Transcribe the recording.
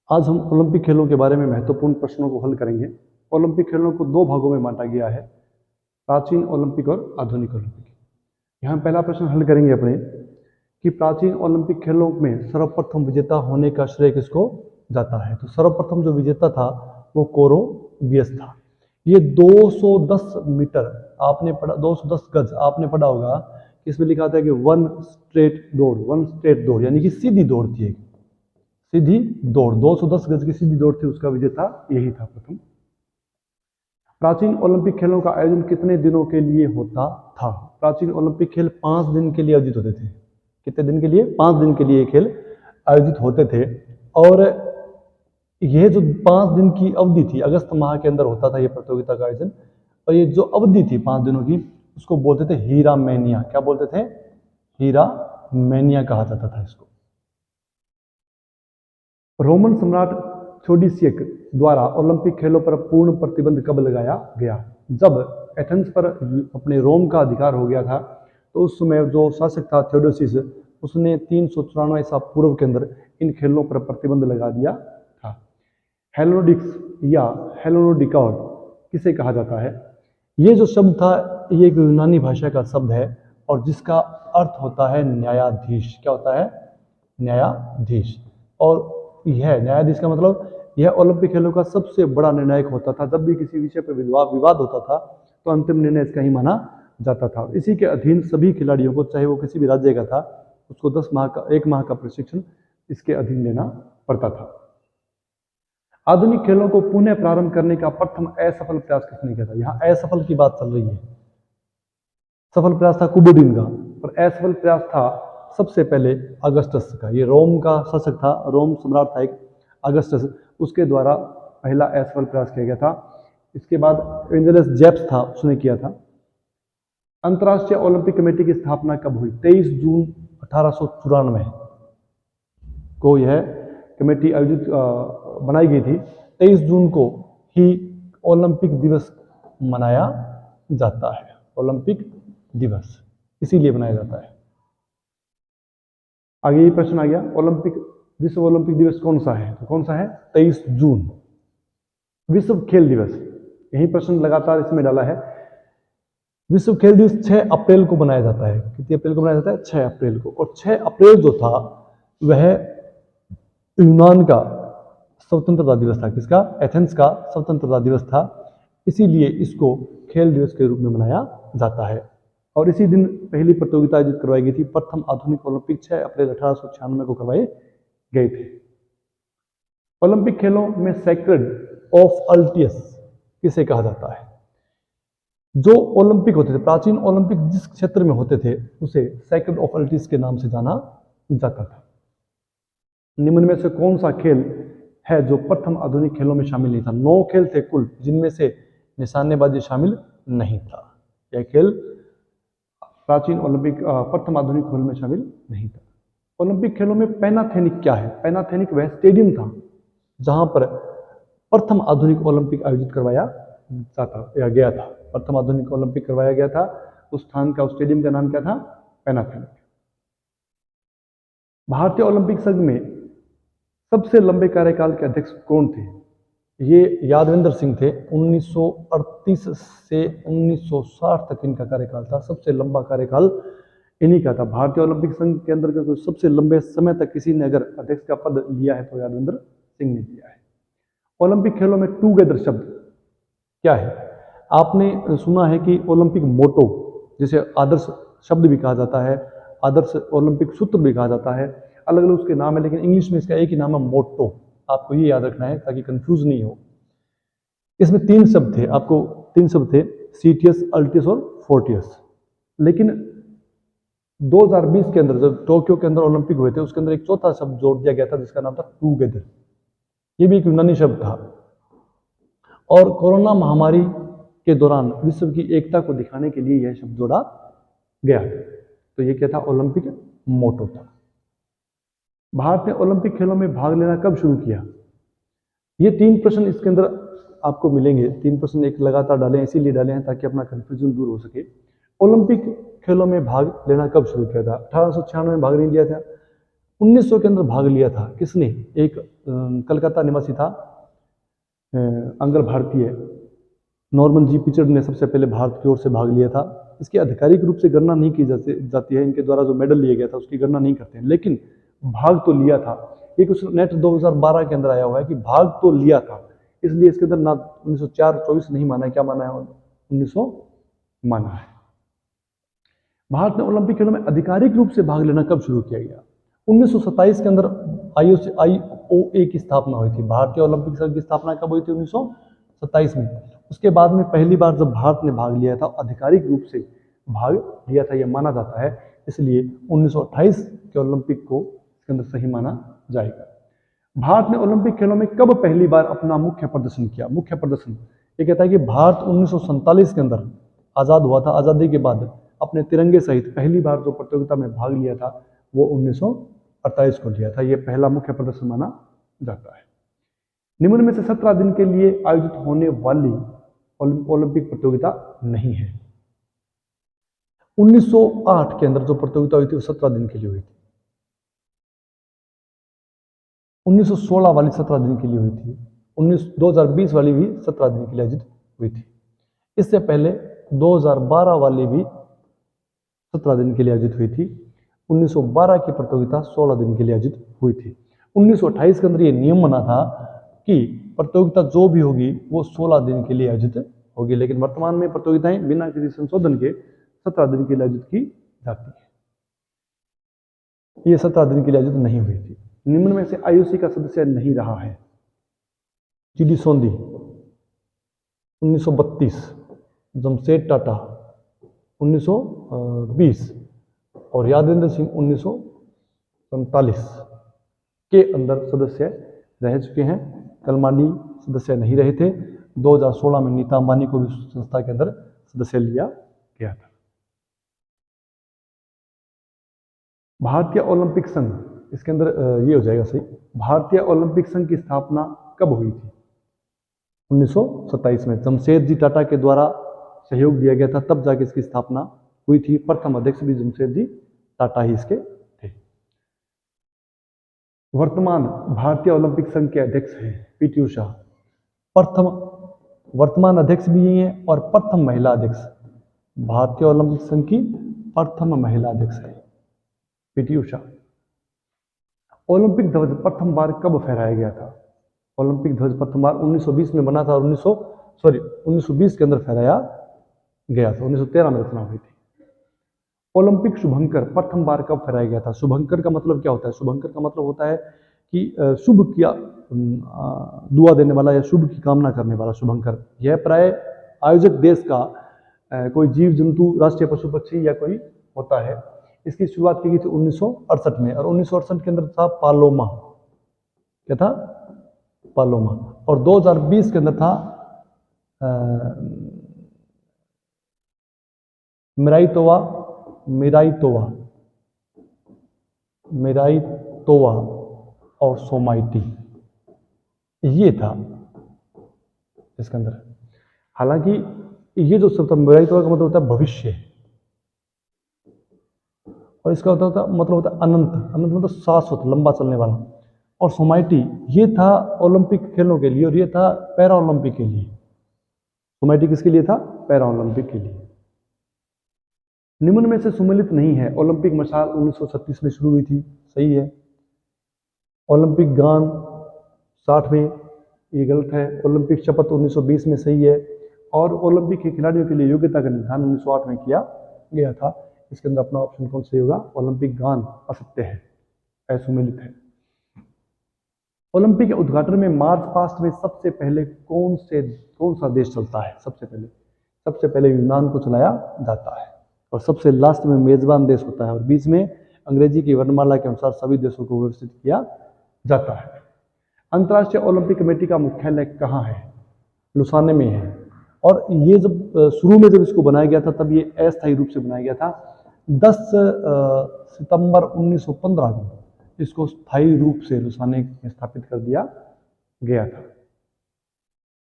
आज हम ओलंपिक खेलों के बारे में महत्वपूर्ण प्रश्नों को हल करेंगे। ओलंपिक खेलों को दो भागों में बांटा गया है, प्राचीन ओलंपिक और आधुनिक ओलंपिक। यहाँ पहला प्रश्न हल करेंगे अपने कि प्राचीन ओलंपिक खेलों में सर्वप्रथम विजेता होने का श्रेय किसको जाता है। तो सर्वप्रथम जो विजेता था वो कोरोबियस था। ये 210 मीटर आपने पढ़ा, 210 गज आपने पढ़ा होगा। इसमें लिखा था कि वन स्ट्रेट दौड़ यानी कि सीधी दौड़ थी, एक सीधी दौड़ 210 गज की सीधी दौड़ थी, उसका विजेता यही था प्रथम। प्राचीन ओलंपिक खेलों का आयोजन कितने दिनों के लिए होता था। प्राचीन ओलंपिक खेल 5 दिन के लिए आयोजित होते थे। कितने दिन के लिए? 5 दिन के लिए खेल आयोजित होते थे। और यह जो 5 दिन की अवधि थी, अगस्त माह के अंदर होता था यह प्रतियोगिता का आयोजन। और ये जो अवधि थी 5 दिनों की, उसको बोलते थे हीरा मैनिया। क्या बोलते थे? हीरा मैनिया कहा जाता था इसको। रोमन सम्राट थ्योडीसियक द्वारा ओलंपिक खेलों पर पूर्ण प्रतिबंध कब लगाया गया? जब एथेंस पर अपने रोम का अधिकार हो गया था, तो उस समय जो शासक था थ्योडोसिस, उसने 394 ईसा पूर्व के अंदर इन खेलों पर प्रतिबंध लगा दिया था। हेलोडिक्स या हेलोडिकॉड किसे कहा जाता है? ये जो शब्द था, ये एक यूनानी भाषा का शब्द है और जिसका अर्थ होता है न्यायाधीश। क्या होता है? न्यायाधीश। और यह न्यायाधीश का मतलब यह ओलंपिक खेलों का सबसे बड़ा निर्णायक होता था। जब भी किसी विषय पर विवाद होता था तो अंतिम निर्णय इसका ही माना जाता था। इसी के अधीन सभी खिलाड़ियों को, चाहे वो किसी भी राज्य का था, उसको 1 माह का प्रशिक्षण इसके अधीन लेना पड़ता था। आधुनिक खेलों को पुनः प्रारंभ करने का प्रथम असफल प्रयास किसने किया था? यहाँ असफल की बात चल रही है। सफल प्रयास था कुबुदिन का, और असफल प्रयास था सबसे पहले अगस्टस का। ये रोम का शासक था, रोम सम्राट था एक अगस्टस, उसके द्वारा पहला असफल प्रयास किया गया था। इसके बाद एंजेलस जेप्स था, उसने किया था। अंतर्राष्ट्रीय ओलंपिक कमेटी की स्थापना कब हुई? 23 जून 1894 को यह कमेटी आयोजित बनाई गई थी। 23 जून को ही ओलंपिक दिवस मनाया जाता है। ओलंपिक दिवस इसीलिए मनाया जाता है। आगे ये प्रश्न आ गया, विश्व ओलंपिक दिवस कौन सा है? तो कौन सा है? 23 जून विश्व खेल दिवस। यही प्रश्न लगातार इसमें डाला है। विश्व खेल दिवस 6 अप्रैल को मनाया जाता है। कितनी अप्रैल को मनाया जाता है? 6 अप्रैल को। और 6 अप्रैल जो था वह यूनान का स्वतंत्रता दिवस था। किसका? एथेंस का स्वतंत्रता दिवस था। इसीलिए इसको खेल दिवस के रूप में मनाया जाता है। और इसी दिन पहली प्रतियोगिता आयोजित करवाई गई थी। प्रथम आधुनिक ओलंपिक 6 अप्रैल 1896 को करवाए गए थे। ओलंपिक खेलों में सैक्रेड ऑफ अल्टियस किसे कहा जाता है? जो ओलंपिक होते थे, प्राचीन ओलंपिक जिस क्षेत्र में होते थे, उसे सैक्रेड ऑफ अल्टियस के नाम से जाना जाता था। निम्न में से कौन सा खेल है जो प्रथम आधुनिक खेलों में शामिल नहीं था? 9 खेल थे कुल, जिनमें से निशानेबाजी शामिल नहीं था। यह खेल प्राचीन ओलंपिक प्रथम आधुनिक खेल में शामिल नहीं था। ओलंपिक खेलों में पैनाथेनिक क्या है? पैनाथेनिक वह स्टेडियम था जहां पर प्रथम आधुनिक ओलंपिक आयोजित करवाया गया था। प्रथम आधुनिक ओलंपिक करवाया गया था। उस स्थान का, उस स्टेडियम का नाम क्या था? पैनाथेनिक। भारतीय ओलंपिक संघ में सबसे लंबे कार्यकाल के अध्यक्ष कौन थे? ये यादवेंद्र सिंह थे। 1938 से 1960 तक इनका कार्यकाल था। सबसे लंबा कार्यकाल इन्हीं का था। भारतीय ओलंपिक संघ के अंदर का सबसे लंबे समय तक किसी ने अगर अध्यक्ष का पद लिया है तो यादवेंद्र सिंह ने लिया है। ओलंपिक खेलों में टूगेदर शब्द क्या है? आपने सुना है कि ओलंपिक मोटो, जिसे आदर्श शब्द भी कहा जाता है, आदर्श ओलंपिक सूत्र भी कहा जाता है, अलग अलग उसके नाम है, लेकिन इंग्लिश में इसका एक ही नाम है, मोटो। आपको ये याद रखना है ताकि कंफ्यूज नहीं हो। इसमें 3 शब्द थे, आपको 3 शब्द थे, सीटियस, अल्टियस और फोर्टियस। लेकिन 2020 के अंदर जब टोक्यो के अंदर ओलंपिक हुए थे, उसके अंदर एक चौथा शब्द जोड़ दिया गया था जिसका नाम था टूगेदर। ये भी एक यूनानी शब्द था। और कोरोना महामारी के दौरान विश्व की एकता को दिखाने के लिए यह शब्द जोड़ा गया। तो ये क्या था? ओलंपिक मोटो था। भारत ने ओलंपिक खेलों में भाग लेना कब शुरू किया? ये 3 प्रश्न इसके अंदर आपको मिलेंगे। 3 प्रश्न एक लगातार डाले, इसीलिए डाले हैं ताकि अपना कंफ्यूजन दूर हो सके। ओलंपिक खेलों में भाग लेना कब शुरू किया था? 1896 में भाग नहीं लिया था, 1900 के अंदर भाग लिया था किसने? एक कलकत्ता निवासी था, अंग्ल भारतीय नॉर्मन जी पिचर्ड ने सबसे पहले भारत की ओर से भाग लिया था। इसकी आधिकारिक रूप से गणना नहीं की जाती है, इनके द्वारा जो मेडल लिया गया था उसकी गणना नहीं करते हैं, लेकिन भाग तो लिया था। एक उस नेट 2012 के अंदर आया हुआ है कि भाग तो लिया था, इसलिए इसके अंदर ना 1904-24 नहीं माना है, क्या माना है? 1900 माना है। भारत ने ओलंपिक खेलों में आधिकारिक रूप से भाग लेना कब शुरू किया गया? 1927 के अंदर IOA की स्थापना हुई थी। भारतीय ओलंपिक संघ की स्थापना कब हुई थी? 1927 में। उसके बाद में पहली बार जब भारत ने भाग लिया था, आधिकारिक रूप से भाग लिया था, यह माना जाता है, इसलिए 1928 के ओलंपिक को इसके अंदर सही माना जाएगा। भारत ने ओलंपिक खेलों में कब पहली बार अपना मुख्य प्रदर्शन किया? मुख्य प्रदर्शन ये कहता है कि भारत 1947 के अंदर आज़ाद हुआ था। आज़ादी के बाद अपने तिरंगे सहित पहली बार जो प्रतियोगिता में भाग लिया था वो 1948 को लिया था। ये पहला मुख्य प्रदर्शन माना जाता है। निम्न में से 17 दिन के लिए आयोजित होने वाली ओलंपिक प्रतियोगिता नहीं है। 1908 के अंदर जो प्रतियोगिता हुई थी वो 17 दिन के लिए हुई थी। 1916 वाली 17 दिन के लिए हुई थी। 2020 वाली भी 17 दिन के लिए आयोजित हुई थी। इससे पहले 2012 वाली भी 17 दिन के लिए आयोजित हुई थी। 1912 की प्रतियोगिता 16 दिन के लिए आयोजित हुई थी। 1928 के अंदर ये नियम बना था कि प्रतियोगिता जो भी होगी वो 16 दिन के लिए आयोजित होगी, लेकिन वर्तमान में प्रतियोगिताएं बिना किसी संशोधन के 17 दिन के लिए आयोजित की जाती है। ये 17 दिन के लिए आयोजित नहीं हुई थी। निम्न में से IOC का सदस्य नहीं रहा है? GD सोंदी 1932, जमशेद टाटा 1920 और यादेंद्र सिंह 1947 के अंदर सदस्य रह चुके हैं। कलमाडी सदस्य नहीं रहे थे। 2016 में नीता अंबानी को भी संस्था के अंदर सदस्य लिया गया था। भारतीय ओलंपिक संघ, इसके अंदर ये हो जाएगा सही। भारतीय ओलंपिक संघ की स्थापना कब हुई थी? 1927 में जमशेद जी टाटा के द्वारा सहयोग दिया गया था, तब जाके इसकी स्थापना हुई थी। प्रथम अध्यक्ष भी जमशेद जी टाटा ही इसके थे। वर्तमान भारतीय ओलंपिक संघ के अध्यक्ष हैं PT उषा। प्रथम वर्तमान अध्यक्ष भी यही है और प्रथम महिला अध्यक्ष, भारतीय ओलंपिक संघ की प्रथम महिला अध्यक्ष है PT उषा। ओलंपिक ध्वज प्रथम बार कब फहराया गया था? ओलंपिक ध्वज प्रथम बार 1920 में बना था और 1920 के अंदर फहराया गया था। 1913 में रचना हुई थी। ओलंपिक शुभंकर प्रथम बार कब फहराया गया था? शुभंकर का मतलब क्या होता है? शुभंकर का मतलब होता है कि शुभ किया दुआ देने वाला या शुभ की कामना करने वाला शुभंकर। यह प्राय आयोजक देश का कोई जीव जंतु, राष्ट्रीय पशु पक्षी या कोई होता है। इसकी शुरुआत की गई थी 1968 में और 1968 के अंदर था पालोमा। क्या था? पालोमा। और 2020 के अंदर था मिराइतोवा और सोमाइटी, ये था इसके अंदर। हालांकि ये जो शब्द मिराइतोवा का मतलब होता है भविष्य और इसका मतलब होता है अनंत। अनंत मतलब शाश्वत, लंबा चलने वाला। और सोमाइटी ये था ओलंपिक खेलों के लिए और ये था पैरा ओलंपिक के लिए। सोमाइटी किसके लिए था? पैरा ओलंपिक के लिए। निम्न में से सुमेलित नहीं है। ओलंपिक मशाल 1936 में शुरू हुई थी, सही है। ओलंपिक गान 60 में, ये गलत है। ओलंपिक शपथ 1920 में, सही है। और ओलंपिक के खिलाड़ियों के लिए योग्यता का निर्धारण 1908 में किया गया था। इसके अंदर अपना ऑप्शन कौन सही होगा? ओलंपिक गान असत्य है, असुमेलित है। ओलंपिक के उद्घाटन में मार्च पास्ट में सबसे पहले कौन सा देश चलता है? सबसे पहले यूनान को चलाया जाता है और सबसे लास्ट में मेजबान देश होता है और बीच में अंग्रेजी की वर्णमाला के अनुसार सभी देशों को व्यवस्थित किया जाता है। अंतर्राष्ट्रीय ओलंपिक कमेटी का मुख्यालय कहाँ है? लुसाने में है। और ये जब शुरू में जब इसको बनाया गया था तब ये अस्थायी रूप से बनाया गया था। 10 सितंबर 1915 को इसको स्थायी रूप से लुसाने में स्थापित कर दिया गया था।